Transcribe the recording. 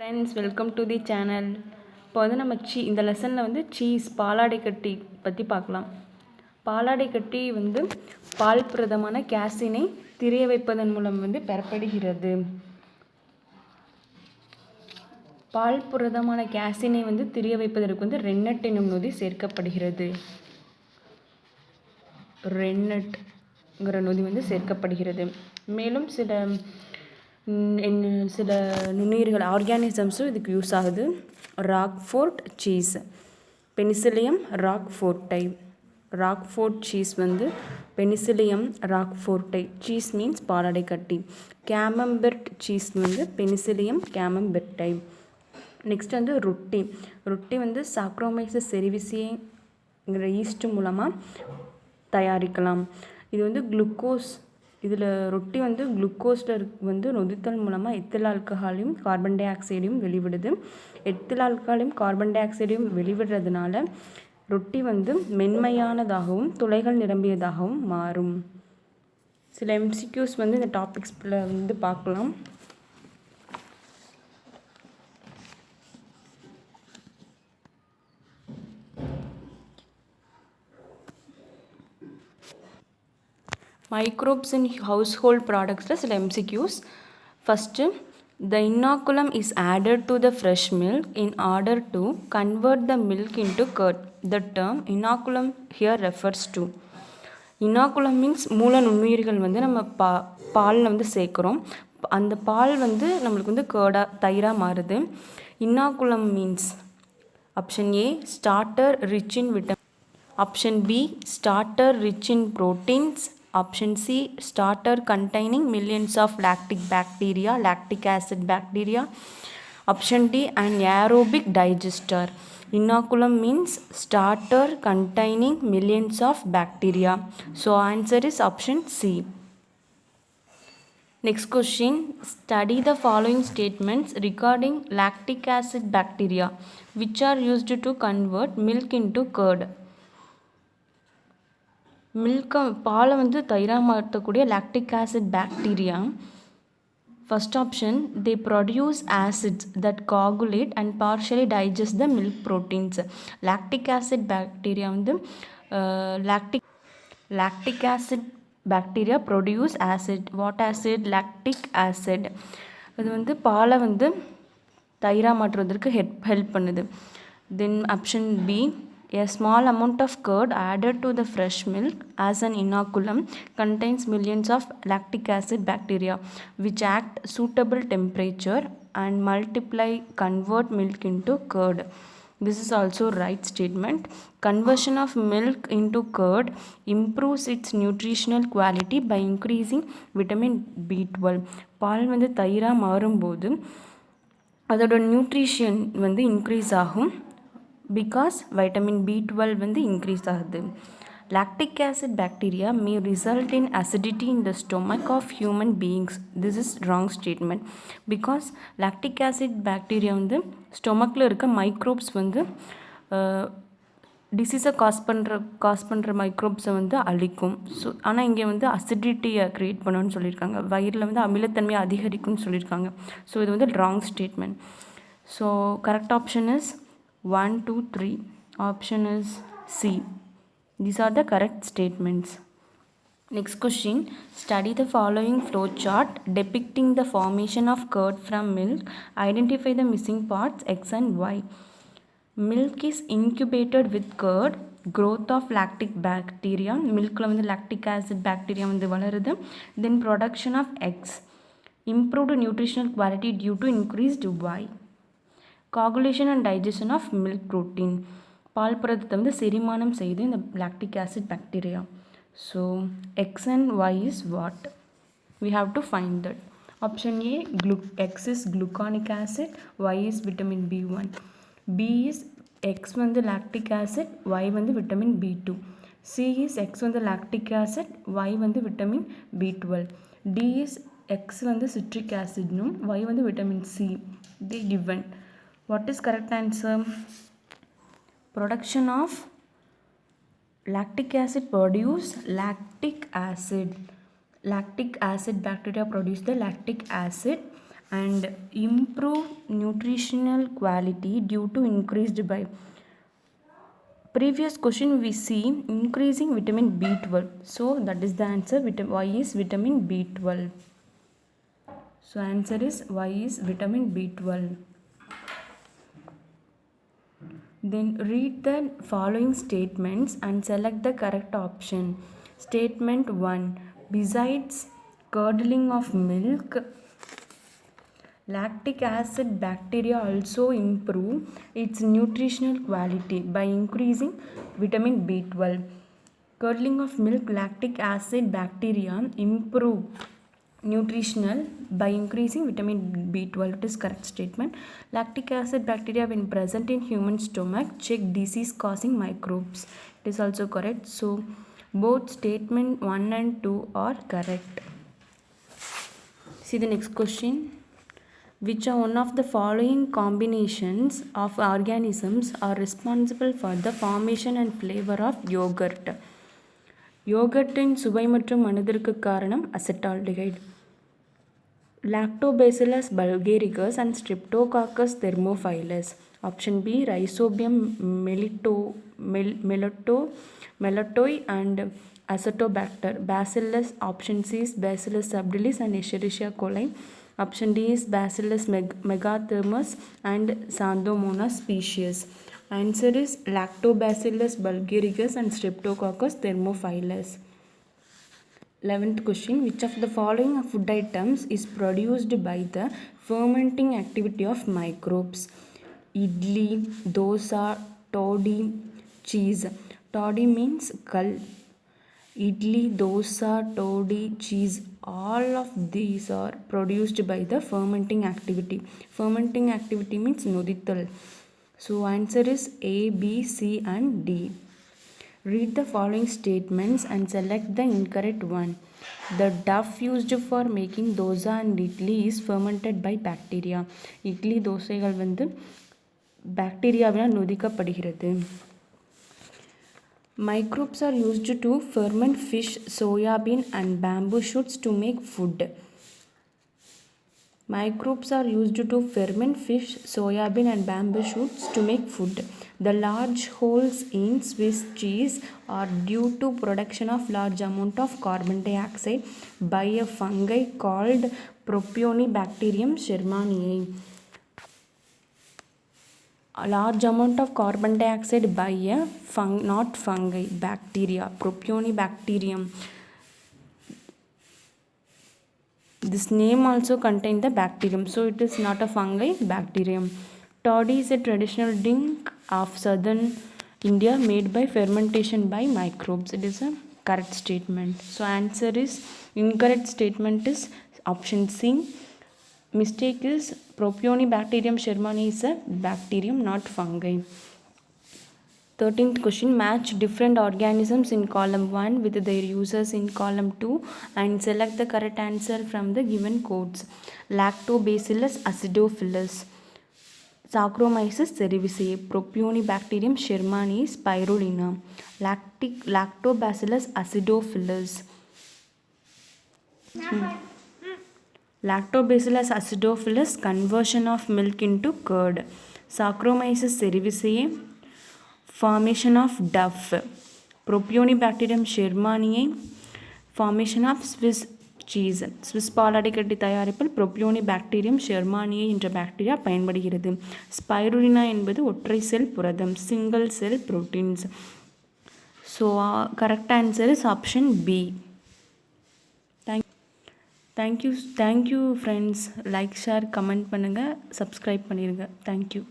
Friends, welcome to the channel. இப்போ வந்து நம்ம இந்த லெசனில் வந்து சீஸ் பாலாடை கட்டி பற்றி பார்க்கலாம். பாலாடை கட்டி வந்து பால் பிரதமான கேஸினை திரிய வைப்பதன் மூலம் வந்து பெறப்படுகிறது. பால் புரதமான கேஸினை வந்து திரிய வைப்பதற்கு வந்து ரென்னட் என்னும் நொதி சேர்க்கப்படுகிறது. ரென்னட்ங்கிற நொதி வந்து சேர்க்கப்படுகிறது. மேலும் சில நுண்ணுயிர்கள் ஆர்கானிசம்ஸும் இதுக்கு யூஸ் ஆகுது. ராக்ஃபோர்ட் சீஸ், பெனிசிலியம் ராக்ஃபோர்ட்டை. ராக்ஃபோர்ட் சீஸ் வந்து பெனிசிலியம் ராக்ஃபோர்ட்டை. சீஸ் மீன்ஸ் பாலாடை கட்டி. கேமம்பெர்ட் சீஸ் வந்து பெனிசிலியம் கேமம்பெர்ட்டை. நெக்ஸ்ட் வந்து ரொட்டி வந்து சாக்ரோமைசஸ் செரிவிசியேங்கிற ஈஸ்ட் மூலமாக தயாரிக்கலாம். இது வந்து குளுக்கோஸ். இதில் ரொட்டி வந்து குளுக்கோஸில் வந்து நொதித்தல் மூலமாக எத்தில் ஆல்கஹாலையும் கார்பன் டை ஆக்சைடையும் வெளிவிடுது. எத்தில் ஆல்கஹாலையும் கார்பன் டை ஆக்சைடையும் வெளிவிடுறதுனால ரொட்டி வந்து மென்மையானதாகவும் துளைகள் நிரம்பியதாகவும் மாறும். சில எம்சிக்யூஸ் வந்து இந்த டாபிக்ஸில் வந்து பார்க்கலாம். Microbes in household products சில MCQs. First, the inoculum is added to the fresh milk in order to convert the milk into curd. The term inoculum here refers to. Inoculum means மூல நுண்ணுயிர்கள் வந்து நம்ம பாலில் வந்து சேர்க்குறோம். அந்த பால் வந்து நம்மளுக்கு வந்து தயிராக மாறுது. Inoculum means option A, starter rich in vitamin. Option B, starter rich in proteins. Option C, starter containing millions of lactic acid bacteria. Option D, an aerobic digester. Inoculum means starter containing millions of bacteria. So answer is option C. Next question, study the following statements regarding lactic acid bacteria which are used to convert milk into curd. பாலை வந்து தயிராக மாற்றக்கூடிய lactic acid bacteria. First option, they produce acids that coagulate and partially digest the milk proteins. Lactic acid bacteria வந்து lactic acid bacteria produce acid. What acid? Lactic acid. அது வந்து பாலை வந்து தயிராக மாற்றுவதற்கு ஹெல்ப் பண்ணுது. Then option B, a small amount of curd added to the fresh milk as an inoculum contains millions of lactic acid bacteria which act suitable temperature and multiply, convert milk into curd. This is also right statement. Conversion of milk into curd improves its nutritional quality by increasing vitamin B12. பால் வந்து தயிராக மாறும்போது அதோட nutrition வந்து increase ஆகும். Because vitamin B12 வந்து increase ஆகுது. Lactic acid bacteria may result in acidity in the stomach of human beings. This is wrong statement. Because lactic acid bacteria வந்து ஸ்டொமக்கில் இருக்க மைக்ரோப்ஸ் வந்து டிசீஸை காஸ் பண்ணுற மைக்ரோப்ஸை வந்து அழிக்கும். ஸோ ஆனால் இங்கே வந்து அசிடிட்டியை க்ரியேட் பண்ணணும்னு சொல்லியிருக்காங்க. வயிறில் வந்து அமிலத்தன்மையை அதிகரிக்கும்னு சொல்லியிருக்காங்க. ஸோ இது வந்து wrong statement. So correct option is 1, 2, 3. Option is C. These are the correct statements. Next question, study the following flow chart depicting the formation of curd from milk. Identify the missing parts X and Y. Milk is incubated with curd. Growth of lactic bacteria. Milkல வந்து lactic acid bacteria வந்து வளருது. Then production of eggs. Improved nutritional quality due to increased Y. Coagulation and digestion of milk protein. பால் புரதத்தை வந்து செரிமானம் செய்து இந்த lactic acid bacteria. So X and Y is what? We have to find that. Option A, X is gluconic acid, Y is vitamin B1. B is X வந்து lactic acid, Y வந்து vitamin B2. C is X வந்து lactic acid, Y வந்து vitamin B12. D is X வந்து citric acid னும் Y வந்து vitamin C. They given. What is correct answer? Production of lactic acid produce lactic acid. Lactic acid bacteria produce the lactic acid and improve nutritional quality due to increased by. Previous question we see increasing vitamin B12. So that is the answer. Why is vitamin B12? So answer is why is vitamin B12. Then read the following statements and select the correct option. Statement 1. Besides curdling of milk, lactic acid bacteria also improve its nutritional quality by increasing vitamin B12. Curdling of milk, lactic acid bacteria improve nutritional by increasing vitamin B12. It is correct statement. Lactic acid bacteria when present in human stomach check disease causing microbes. It is also correct. So both statement 1 and 2 are correct. See the next question. Which are one of the following combinations of organisms are responsible for the formation and flavor of yogurt? யோகர்ட்டின் சுவை மற்றும் மனதிற்கு காரணம் அசெட்டால்டிகைட். Lactobacillus bulgaricus and Streptococcus thermophilus. Option B, Rhizobium melitoi and Acetobacter. Bacillus. Option C is Bacillus subtilis and Escherichia coli. Option D is Bacillus megathermus and Xanthomonas species. Answer is Lactobacillus bulgaricus and Streptococcus thermophilus. 11th question. Which of the following food items is produced by the fermenting activity of microbes? Idli, dosa, toddy, cheese. Toddy means kal. Idli, dosa, toddy, cheese. All of these are produced by the fermenting activity. Fermenting activity means nodithal. So answer is A, B, C and D. Read the following statements and select the incorrect one. The dough used for making dosa and idli is fermented by bacteria. Idli தோசைகள் வந்து பாக்டீரியாவினால் நொதிக்கப்படுகிறது. Microbes are used to ferment fish, soya bean and bamboo shoots to make food. Microbes are used to ferment fish, soya bean and bamboo shoots to make food. The large holes in Swiss cheese are due to production of large amount of carbon dioxide by a fungi called Propionibacterium shermanii. A large amount of carbon dioxide by a not fungi, bacteria, Propionibacterium. This name also contains the bacterium, so it is not a fungi, bacterium. Toddy is a traditional drink of southern India made by fermentation by microbes. It is a correct statement. So answer is incorrect statement is option C. Mistake is Propionibacterium shermanii is a bacterium, not fungi. 13th question. Match different organisms in column 1 with their users in column 2 and select the correct answer from the given codes. Lactobacillus acidophilus, Saccharomyces cerevisiae, Propionibacterium shermanii, Spirulina. Lactobacillus acidophilus. Lactobacillus acidophilus, conversion of milk into curd. Saccharomyces cerevisiae, formation of dough. Propionibacterium shermanii, formation of Swiss cheese. Swiss பாலாடைக்கட்டி தயாரிப்பில் Propionibacterium shermanii என்ற bacteria பயன்படுகிறது. Spirulina என்பது ஒற்றை செல் புரதம், single cell proteins. So correct answer is option B. Thank you friends. Like, share, comment பண்ணுங்க, subscribe பண்ணிருங்க. Thank you.